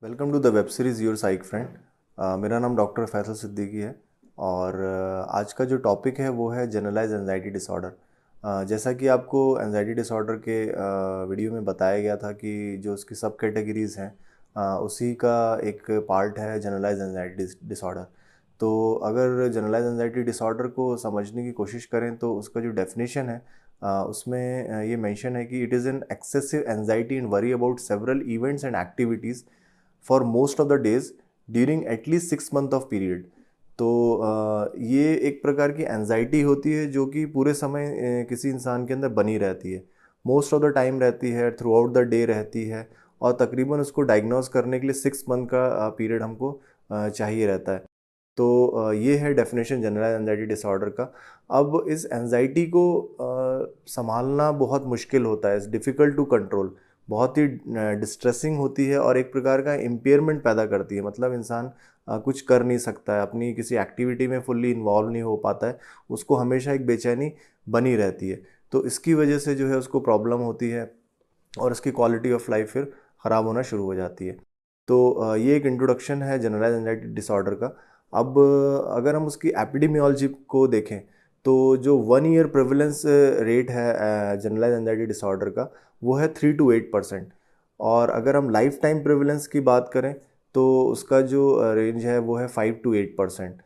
Welcome to the web series your psych friend. मेरा नाम doctor Faisal Siddiqui है और आज का जो टॉपिक है वो है जनरलाइज एंजाइटी डिसऑर्डर। जैसा कि आपको एंजाइटी डिसऑर्डर के वीडियो में बताया गया था कि जो उसकी सब कैटेगरीज़ हैं उसी का एक पार्ट है जनरलाइज एंजाइटी डिसऑर्डर। तो अगर जनरलाइज एंजाइटी डिसऑर्डर को समझने की कोशिश करें तो उसका जो डेफिनेशन है उसमें ये मेंशन है कि it is an excessive anxiety and worry about several events and activities for most of the days during at least 6 month of period. तो ये एक प्रकार की एनजाइटी होती है जो कि पूरे समय किसी इंसान के अंदर बनी रहती है, मोस्ट ऑफ द टाइम रहती है, थ्रू आउट द डे रहती है और तकरीबन उसको डायग्नोज करने के लिए 6 मंथ का पीरियड हमको चाहिए रहता है। तो ये है डेफिनेशन जनरल एंजाइटी डिसऑर्डर का। अब इस एंजाइटी को संभालना बहुत मुश्किल होता है, इट्स डिफ़िकल्ट टू कंट्रोल, बहुत ही डिस्ट्रेसिंग होती है और एक प्रकार का इम्पेयरमेंट पैदा करती है। मतलब इंसान कुछ कर नहीं सकता है, अपनी किसी एक्टिविटी में फुल्ली इन्वॉल्व नहीं हो पाता है, उसको हमेशा एक बेचैनी बनी रहती है। तो इसकी वजह से जो है उसको प्रॉब्लम होती है और उसकी क्वालिटी ऑफ लाइफ फिर ख़राब होना शुरू हो जाती है। तो ये एक इंट्रोडक्शन है जनरलाइज एंजाइटी डिसऑर्डर का। अब अगर हम उसकी एपिडेमियोलॉजी को देखें तो जो 1 ईयर प्रेवलेंस रेट है जनरलाइज एंजाइटी डिसऑर्डर का वो है 3 to 8%। और अगर हम लाइफ टाइम प्रेवलेंस की बात करें तो उसका जो रेंज है वो है 5 to 8%।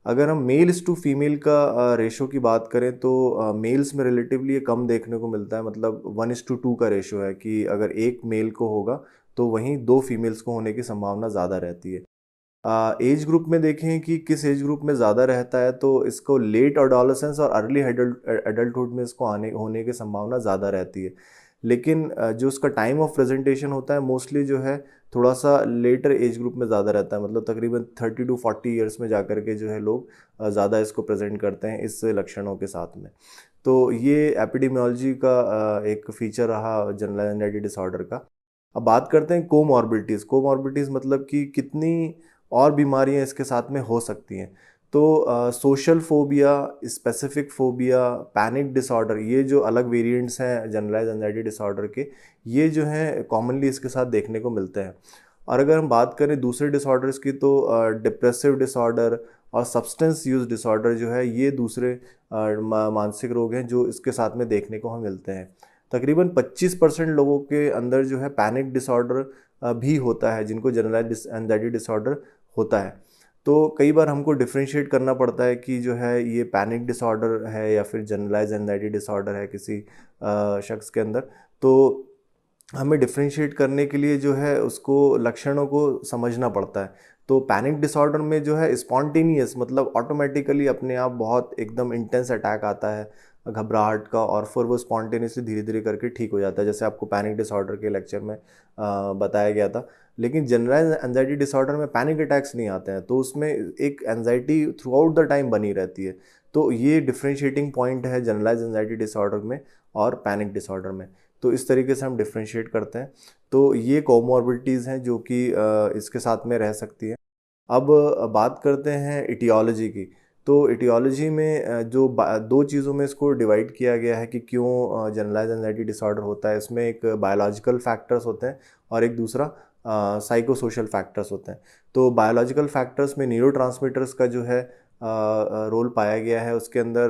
अगर हम मेल्स टू फीमेल का रेशो की बात करें तो मेल्स में रिलेटिवली ये कम देखने को मिलता है, मतलब 1:2 का रेशो है कि अगर एक मेल को होगा तो वहीं 2 फीमेल्स को होने की संभावना ज़्यादा रहती है। एज ग्रुप में देखें कि किस एज ग्रुप में ज़्यादा रहता है तो इसको लेट एडोलेसेंस और अर्ली एडल्टहुड में इसको आने होने की संभावना ज़्यादा रहती है। लेकिन जो उसका टाइम ऑफ प्रेजेंटेशन होता है मोस्टली जो है थोड़ा सा लेटर एज ग्रुप में ज़्यादा रहता है, मतलब तकरीबन 30 to 40 ईयर्स में जाकर के जो है लोग ज़्यादा इसको प्रेजेंट करते हैं इस लक्षणों के साथ में। तो ये एपिडेमियोलॉजी का एक फीचर रहा जनरल एंजाइटी डिसऑर्डर का। अब बात करते हैं कोमॉर्बिडिटीज़। कोमॉर्बिडिटीज़ मतलब कि कितनी और बीमारियां इसके साथ में हो सकती हैं। तो social phobia, specific phobia, panic disorder, ये जो अलग वेरिएंट्स हैं जनरलाइज एंजाइटी डिसऑर्डर के, ये जो हैं कॉमनली इसके साथ देखने को मिलते हैं। और अगर हम बात करें दूसरे डिसऑर्डर्स की तो डिप्रेसिव डिसऑर्डर और सब्सटेंस यूज डिसऑर्डर जो है ये दूसरे मानसिक रोग हैं जो इसके साथ में देखने को हमें मिलते हैं। तकरीबन 25% लोगों के अंदर जो है पैनिक डिसऑर्डर भी होता है जिनको जनरलाइज एंजाइटी डिसऑर्डर होता है। तो कई बार हमको डिफ्रेंशिएट करना पड़ता है कि जो है ये पैनिक डिसऑर्डर है या फिर जनरलाइज एंजाइटी डिसऑर्डर है किसी शख्स के अंदर। तो हमें डिफ्रेंशिएट करने के लिए जो है उसको लक्षणों को समझना पड़ता है। तो पैनिक डिसऑर्डर में जो है स्पॉन्टेनियस, मतलब ऑटोमेटिकली अपने आप बहुत एकदम इंटेंस अटैक आता है घबराहट का और फिर वो स्पॉन्टेनियसली धीरे धीरे करके ठीक हो जाता है, जैसे आपको पैनिक डिसऑर्डर के लेक्चर में बताया गया था। लेकिन जनरल एंजाइटी डिसऑर्डर में पैनिक अटैक्स नहीं आते हैं, तो उसमें एक anxiety through out the time बनी रहती है। तो ये डिफ्रेंशिएटिंग पॉइंट है जनरलाइज एंजाइटी डिसऑर्डर में और पैनिक डिसऑर्डर में। तो इस तरीके से हम डिफ्रेंशिएट करते हैं। तो ये कोमॉर्बिडिटीज़ हैं जो कि इसके साथ में रह सकती हैं। अब बात करते हैं इटियोलॉजी की। तो इटियोलॉजी में दो चीज़ों में इसको डिवाइड किया गया है कि क्यों जनरलाइज एंजाइटी डिसऑर्डर होता है। इसमें एक बायोलॉजिकल फैक्टर्स होते हैं और एक दूसरा साइको सोशल फैक्टर्स होते हैं। तो बायोलॉजिकल फैक्टर्स में न्यूरोट्रांसमीटर्स का जो है रोल पाया गया है, उसके अंदर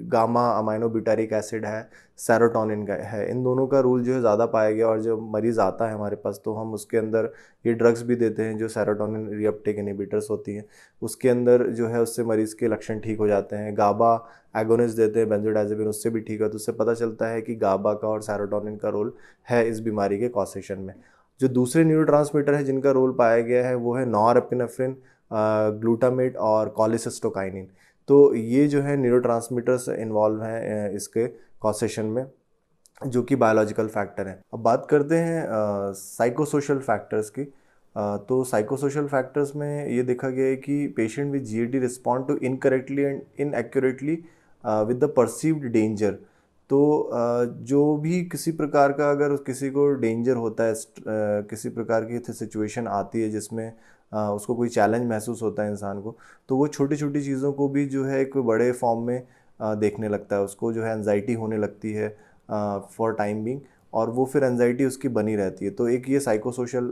गामा अमाइनो ब्यूटारिक एसिड है, सेरोटोनिन का है। इन दोनों का रोल जो है ज़्यादा पाया गया और जब मरीज़ आता है हमारे पास तो हम उसके अंदर ये ड्रग्स भी देते हैं जो सेरोटोनिन रीअपटेक इनहिबिटर्स होती हैं। उसके अंदर जो है उससे मरीज़ के लक्षण ठीक हो जाते हैं। गाबा एगोनिस्ट देते हैं बेंजोडाइज़ेपिन, उससे भी ठीक है। तो उससे पता चलता है कि गाबा का और सेरोटोनिन का रोल है इस बीमारी के कॉसेशन में। जो दूसरे न्यूरोट्रांसमीटर है जिनका रोल पाया गया है वो है नॉरएपिनेफ्रिन, ग्लूटामेट और कॉलिसिस्टोकाइनिन। तो ये जो है न्यूरोट्रांसमीटर्स इन्वॉल्व हैं इसके कॉसेशन में, जो कि बायोलॉजिकल फैक्टर हैं। अब बात करते हैं साइकोसोशल फैक्टर्स की। तो साइकोसोशल फैक्टर्स में ये देखा गया है कि patient with GAD respond to incorrectly and inaccurately with the perceived danger. तो जो भी किसी प्रकार का अगर किसी को डेंजर होता है, किसी प्रकार की सिचुएशन आती है जिसमें उसको कोई चैलेंज महसूस होता है इंसान को, तो वो छोटी छोटी चीज़ों को भी जो है एक बड़े फॉर्म में देखने लगता है, उसको जो है एंजाइटी होने लगती है फॉर टाइम बिंग। और वो फिर एनजाइटी उसकी बनी रहती है। तो एक ये साइको सोशल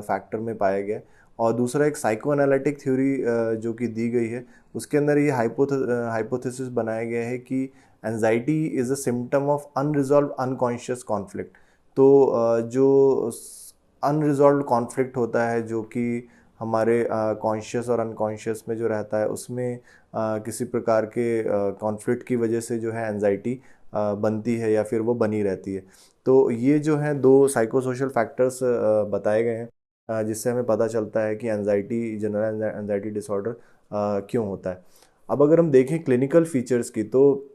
फैक्टर में पाया गया है। और दूसरा एक साइको एनालिटिक थ्योरी जो कि दी गई है, उसके अंदर ये हाइपोथेसिस बनाया गया है कि anxiety is a symptom of unresolved unconscious conflict. तो जो अनरिजॉल्व कॉन्फ्लिक्ट होता है जो कि हमारे कॉन्शियस और अनकॉन्शियस में जो रहता है, उसमें किसी प्रकार के कॉन्फ्लिक्ट की वजह से जो है एनजाइटी बनती है या फिर वो बनी रहती है। तो ये जो है दो साइकोसोशल फैक्टर्स बताए गए हैं जिससे हमें पता चलता है कि एनजाइटी, जनरल एनजाइटी डिसऑर्डर क्यों होता है। अब अगर हम देखें क्लिनिकल फीचर्स की, तो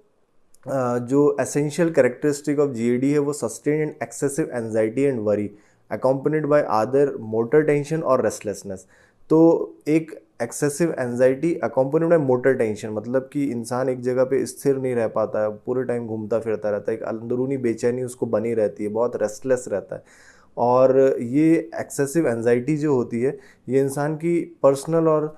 जो एसेंशियल कैरेक्टरिस्टिक ऑफ जीएडी है वो sustain and excessive anxiety and worry accompanied by आदर मोटर टेंशन और रेस्टलेसनेस। तो एक excessive anxiety accompanied by motor tension, मतलब कि इंसान एक जगह पे स्थिर नहीं रह पाता है, पूरे टाइम घूमता फिरता रहता है, एक अंदरूनी बेचैनी उसको बनी रहती है, बहुत रेस्टलेस रहता है। और ये एक्सेसिव एंजाइटी जो होती है, ये इंसान की पर्सनल और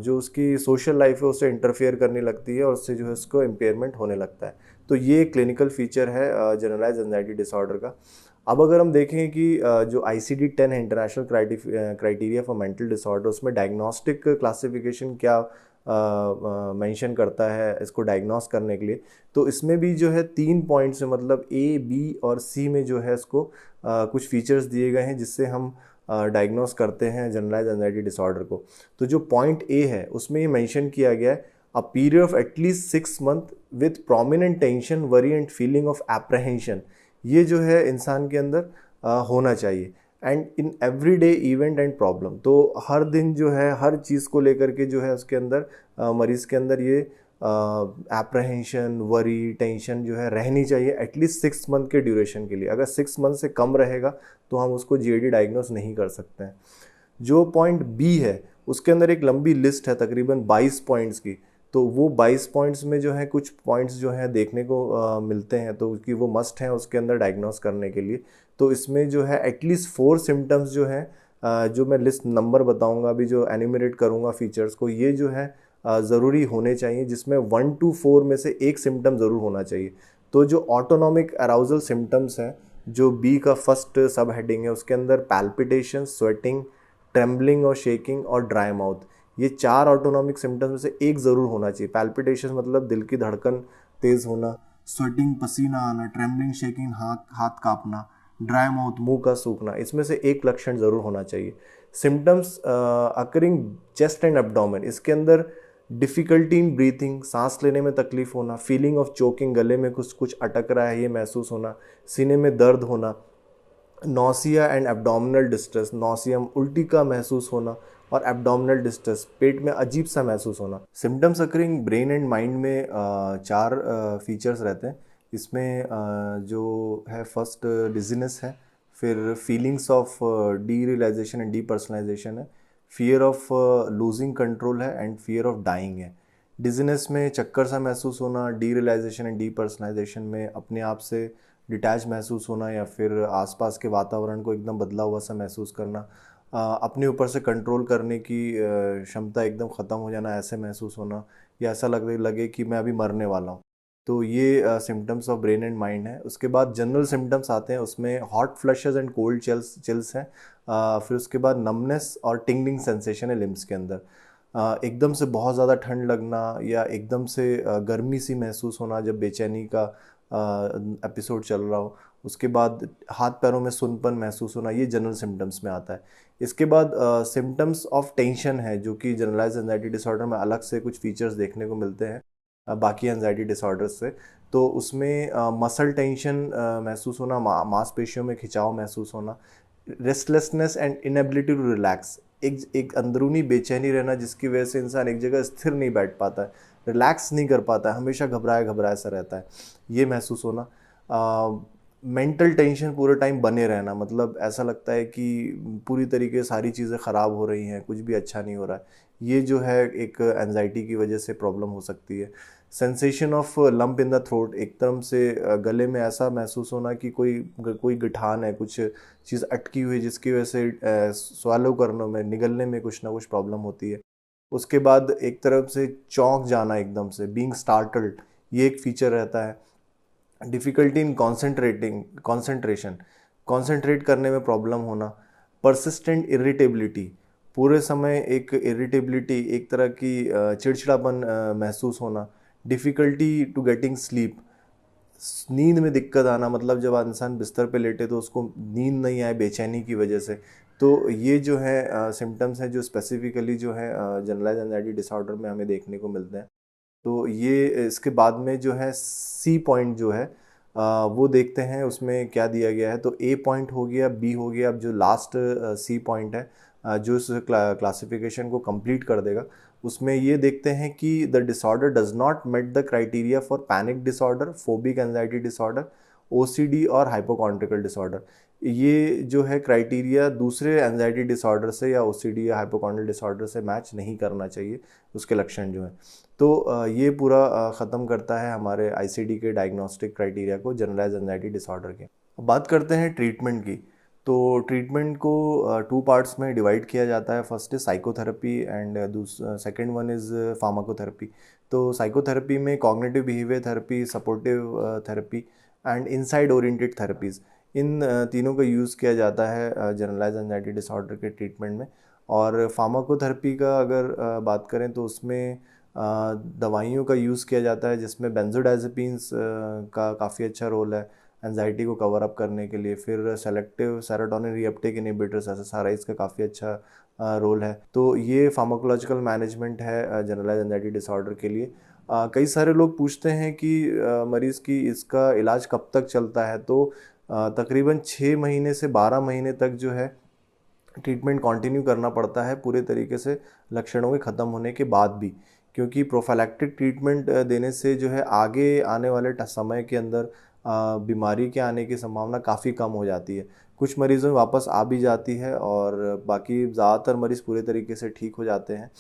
जो उसकी सोशल लाइफ है उससे इंटरफेयर करने लगती है और उससे जो है उसको इम्पेयरमेंट होने लगता है। तो ये क्लिनिकल फीचर है जनरलाइज एंजाइटी डिसऑर्डर का। अब अगर हम देखें कि जो ICD-10 है, international criteria for mental disorder, उसमें डायग्नोस्टिक क्लासिफिकेशन क्या मेंशन करता है इसको डायग्नोस करने के लिए, तो इसमें भी जो है 3 पॉइंट्स है, मतलब A, B और C में जो है इसको कुछ फीचर्स दिए गए हैं जिससे हम डायग्नोस करते हैं जनरलाइज एंजाइटी डिसऑर्डर को। तो जो पॉइंट ए है उसमें ये मेंशन किया गया है, a period of at least 6 month with prominent tension, worry and feeling of apprehension, ये जो है इंसान के अंदर होना चाहिए। And in everyday event and problem, तो हर दिन जो है हर चीज़ को लेकर के जो है उसके अंदर मरीज़ के अंदर ये एप्रहेंशन, वरी, टेंशन जो है रहनी चाहिए एटलीस्ट 6 मंथ के ड्यूरेशन के लिए। अगर 6 मंथ से कम रहेगा तो हम उसको जीएडी डायग्नोस नहीं कर सकते हैं। जो पॉइंट बी है उसके अंदर एक लंबी लिस्ट है तकरीबन 22 पॉइंट्स की। तो वो 22 पॉइंट्स में जो है कुछ पॉइंट्स जो है देखने को मिलते हैं, तो कि वो मस्ट हैं उसके अंदर डायग्नोस करने के लिए। तो इसमें जो है एटलीस्ट 4 सिम्टम्स जो हैं, जो मैं लिस्ट नंबर बताऊंगा अभी, जो एन्यूमरेट करूंगा फीचर्स को, ये जो है ज़रूरी होने चाहिए, जिसमें 1 to 4 में से एक सिम्टम ज़रूर होना चाहिए। तो जो ऑटोनॉमिक अराउजल सिम्टम्स हैं, जो बी का फर्स्ट सब हेडिंग है, उसके अंदर पैल्पिटेशन, स्वेटिंग, ट्रेम्बलिंग और शेकिंग और ड्राई माउथ, ये 4 ऑटोनॉमिक सिम्टम्स में से एक ज़रूर होना चाहिए। पैल्पिटेशन मतलब दिल की धड़कन तेज़ होना, स्वेटिंग पसीना आना, ट्रेम्बलिंग शेकिंग हाथ हाथ कांपना, ड्राई माउथ मुंह का सूखना, इसमें से एक लक्षण ज़रूर होना चाहिए। Symptoms occurring chest and abdomen, इसके अंदर डिफ़िकल्टी इन ब्रीथिंग, सांस लेने में तकलीफ होना, फीलिंग ऑफ चोकिंग, गले में कुछ कुछ अटक रहा है ये महसूस होना, सीने में दर्द होना, नौसिया एंड एब्डोमिनल डिस्ट्रेस, नौसियम उल्टी का महसूस होना, और एब्डोमिनल डिस्ट्रेस पेट में अजीब सा महसूस होना। Symptoms occurring brain and mind में 4 फीचर्स रहते हैं। इसमें जो है फर्स्ट डिजीनेस है, फिर feelings of derealization and depersonalization है, फियर ऑफ लूजिंग कंट्रोल है, एंड फियर ऑफ डाइंग है। डिजीनेस में चक्कर सा महसूस होना, derealization and depersonalization में अपने आप से डिटैच महसूस होना या फिर आसपास के वातावरण को एकदम बदला हुआ सा महसूस करना, अपने ऊपर से कंट्रोल करने की क्षमता एकदम ख़त्म हो जाना, ऐसे महसूस होना, या ऐसा लगे लगे कि मैं अभी मरने वाला हूँ। तो ये symptoms of brain and mind है। उसके बाद जनरल सिम्टम्स आते हैं, उसमें hot flushes and cold chills हैं। फिर उसके बाद नमनेस और टिंगलिंग सेंसेशन है लिम्स के अंदर। एकदम से बहुत ज़्यादा ठंड लगना या एकदम से गर्मी सी महसूस होना जब बेचैनी का एपिसोड चल रहा हो। उसके बाद हाथ पैरों में सुनपन महसूस होना, ये जनरल सिम्टम्स में आता है। इसके बाद सिम्टम्स ऑफ टेंशन है, जो कि जनरलाइज एंजाइटी डिसऑर्डर में अलग से कुछ फीचर्स देखने को मिलते हैं बाकी एंजाइटी डिसऑर्डर्स से। तो उसमें मसल टेंशन महसूस होना, मांसपेशियों में खिंचाव महसूस होना, restlessness and inability to relax, एक अंदरूनी बेचैनी रहना जिसकी वजह से इंसान एक जगह स्थिर नहीं बैठ पाता है, रिलैक्स नहीं कर पाता है, हमेशा घबराया घबराया सा रहता है, ये महसूस होना। मेंटल टेंशन पूरे टाइम बने रहना, मतलब ऐसा लगता है कि पूरी तरीके से सारी चीज़ें ख़राब हो रही हैं, कुछ भी अच्छा नहीं हो रहा है, ये जो है एक एंजाइटी की वजह से प्रॉब्लम हो सकती है। Sensation of lump in the throat, एक तरह से गले में ऐसा महसूस होना कि कोई गठान है, कुछ चीज़ अटकी हुई जिसकी वजह से स्वालो करने में, निगलने में कुछ ना कुछ प्रॉब्लम होती है। उसके बाद एक तरफ से चौंक जाना एकदम से, बीइंग स्टार्टल्ड, ये एक फीचर रहता है। डिफ़िकल्टी इन कंसंट्रेशन, कंसंट्रेट करने में प्रॉब्लम होना, परसिस्टेंट इरिटेबिलिटी, पूरे समय एक इरिटेबिलिटी, एक तरह की चिड़चिड़ापन महसूस होना, डिफ़िकल्टी टू गेटिंग स्लीप, नींद में दिक्कत आना, मतलब जब इंसान बिस्तर पे लेटे तो उसको नींद नहीं आए बेचैनी की वजह से। तो ये जो है सिम्टम्स हैं जो स्पेसिफिकली जो है जनरलाइज एंजाइटी डिसऑर्डर में हमें देखने को मिलते हैं। तो ये इसके बाद में जो है सी पॉइंट जो है वो देखते हैं उसमें क्या दिया गया है। तो ए पॉइंट हो गया, बी हो गया, अब जो लास्ट सी पॉइंट है जो इस क्लासिफिकेशन को कंप्लीट कर देगा, उसमें ये देखते हैं कि the disorder does not met the criteria for panic disorder, phobic anxiety disorder, OCD और हाइपोकॉन्ड्रिकल डिसऑर्डर। ये जो है क्राइटेरिया दूसरे एंजाइटी डिसऑर्डर से या ओसीडी या हाइपोकॉन्ड्रियल डिसऑर्डर से मैच नहीं करना चाहिए, उसके लक्षण जो हैं। तो ये पूरा ख़त्म करता है हमारे आईसीडी के डायग्नोस्टिक क्राइटेरिया को जनरलाइज एंजाइटी डिसऑर्डर के। अब बात करते हैं ट्रीटमेंट की। तो ट्रीटमेंट को टू पार्ट्स में डिवाइड किया जाता है। First is psychotherapy and second one is pharmacotherapy. तो साइकोथेरेपी में cognitive behaviour therapy, supportive therapy and insight oriented therapies, इन तीनों का यूज़ किया जाता है जनरलाइज एंजाइटी डिसऑर्डर के ट्रीटमेंट में। और फार्माकोथेरेपी का अगर बात करें तो उसमें दवाइयों का यूज़ किया जाता है, जिसमें बेंजोडाइज़ेपिन्स का काफ़ी अच्छा रोल है एंजाइटी को कवर अप करने के लिए। फिर सेलेक्टिव सेरोटोनिन रीअपटेक इनहिबिटर्स, एसएसआरआईज़ का काफ़ी अच्छा रोल है। तो ये फार्माकोलॉजिकल मैनेजमेंट है जनरलाइज एंजाइटी डिसऑर्डर के लिए। कई सारे लोग पूछते हैं कि मरीज़ की इसका इलाज कब तक चलता है। तो तकरीबन 6 महीने से 12 महीने तक जो है ट्रीटमेंट कंटिन्यू करना पड़ता है, पूरे तरीके से लक्षणों के ख़त्म होने के बाद भी। क्योंकि प्रोफाइलैक्टिक ट्रीटमेंट देने से जो है आगे आने वाले समय के अंदर बीमारी के आने की संभावना काफ़ी कम हो जाती है। कुछ मरीज़ों में वापस आ भी जाती है और बाकी ज़्यादातर मरीज़ पूरे तरीके से ठीक हो जाते हैं।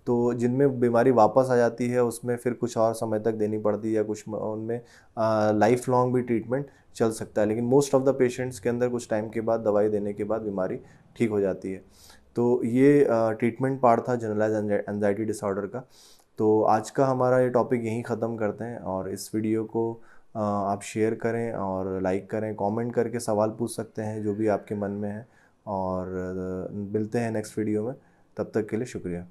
तो जिनमें बीमारी वापस आ जाती है उसमें फिर कुछ और समय तक देनी पड़ती है, या कुछ उनमें लाइफ लॉन्ग भी ट्रीटमेंट चल सकता है। लेकिन मोस्ट ऑफ द पेशेंट्स के अंदर कुछ टाइम के बाद दवाई देने के बाद बीमारी ठीक हो जाती है। तो ये ट्रीटमेंट पार्ट था जनरलाइज एंजाइटी डिसऑर्डर का। तो आज का हमारा ये टॉपिक यहीं ख़त्म करते हैं, और इस वीडियो को आप शेयर करें और लाइक करें, कमेंट करके सवाल पूछ सकते हैं जो भी आपके मन में है। और मिलते हैं नेक्स्ट वीडियो में, तब तक के लिए शुक्रिया।